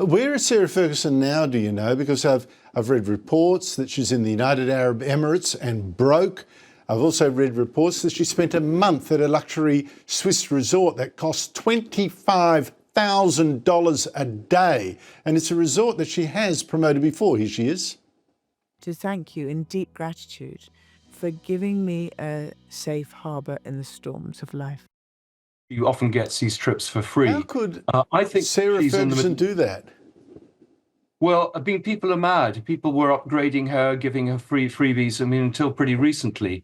Where is Sarah Ferguson now, do you know? Because I've read reports that she's in the United Arab Emirates and broke. I've also read reports that she spent a month at a luxury Swiss resort that cost $25,000 a day. And it's a resort that she has promoted before. Here she is. To thank you in deep gratitude for giving me a safe harbour in the storms of life. You often get these trips for free. How could I think Sarah Ferguson do that? Well, I mean, people are mad. People were upgrading her, giving her free freebies, I mean, until pretty recently.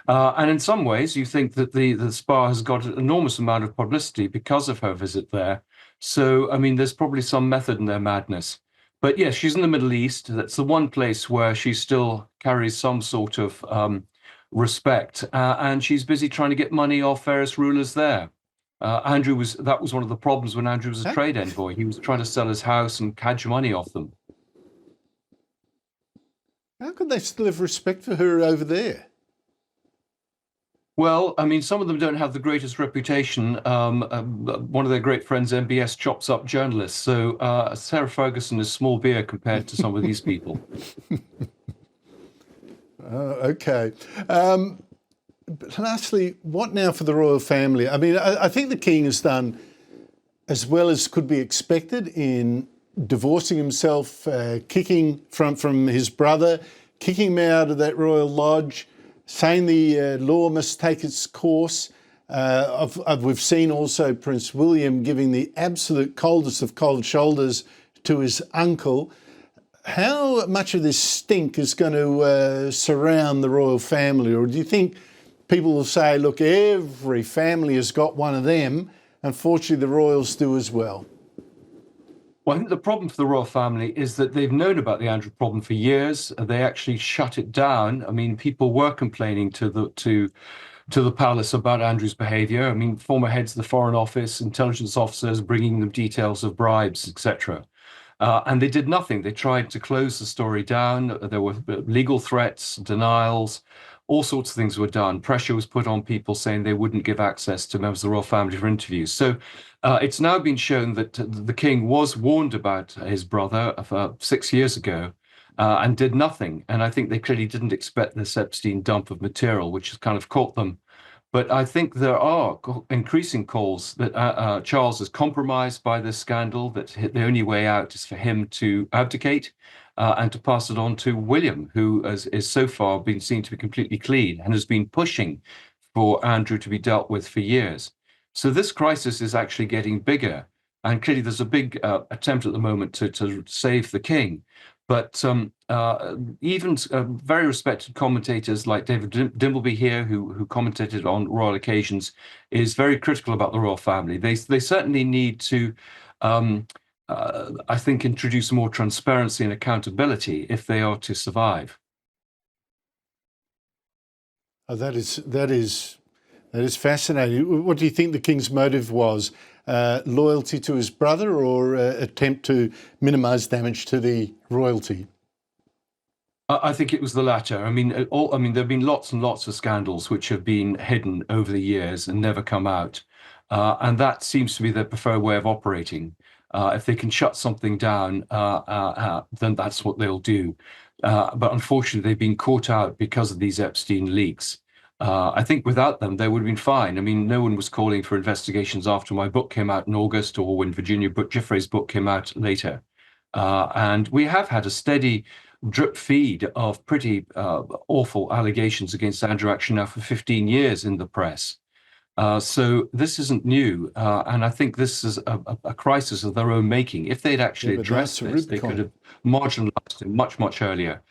And in some ways, you think that the spa has got an enormous amount of publicity because of her visit there. So, I mean, there's probably some method in their madness. But yes, she's in the Middle East. That's the one place where she still carries some sort of respect. And she's busy trying to get money off various rulers there. That was one of the problems when Andrew was a trade envoy. He was trying to sell his house and cadge money off them. How could they still have respect for her over there? Well, I mean, some of them don't have the greatest reputation. One of their great friends, MBS, chops up journalists. So Sarah Ferguson is small beer compared to some of these people. Okay. But lastly, what now for the royal family? I mean, I think the king has done as well as could be expected in divorcing himself, kicking from his brother, kicking him out of that royal lodge, saying the law must take its course. We've seen also Prince William giving the absolute coldest of cold shoulders to his uncle. How much of this stink is going to surround the royal family? Or do you think people will say, look, every family has got one of them. Unfortunately, the royals do as well. Well, I think the problem for the royal family is that they've known about the Andrew problem for years. They actually shut it down. I mean, people were complaining to the palace about Andrew's behaviour. I mean, former heads of the Foreign Office, intelligence officers bringing them details of bribes, etc. And they did nothing. They tried to close the story down. There were legal threats, denials. All sorts of things were done. Pressure was put on people saying they wouldn't give access to members of the royal family for interviews. So it's now been shown that the king was warned about his brother 6 years ago and did nothing. And I think they clearly didn't expect this Epstein dump of material, which has kind of caught them. But I think there are increasing calls that Charles is compromised by this scandal, that the only way out is for him to abdicate and to pass it on to William, who is so far been seen to be completely clean and has been pushing for Andrew to be dealt with for years. So this crisis is actually getting bigger. And clearly there's a big attempt at the moment to save the king. But even very respected commentators like David Dimbleby here, who commentated on royal occasions, is very critical about the royal family. They certainly need to, I think, introduce more transparency and accountability if they are to survive. Oh, that is fascinating. What do you think the king's motive was? Loyalty to his brother, or attempt to minimise damage to the royalty? I think it was the latter. I mean, there have been lots and lots of scandals which have been hidden over the years and never come out, and that seems to be their preferred way of operating. If they can shut something down, then that's what they'll do. But unfortunately, they've been caught out because of these Epstein leaks. I think without them, they would have been fine. I mean, no one was calling for investigations after my book came out in August or when Virginia Giuffre's book came out later. And we have had a steady drip feed of pretty awful allegations against Andrew Action now for 15 years in the press. So this isn't new. And I think this is a crisis of their own making. If they'd actually addressed this, they could have marginalized it much, much earlier.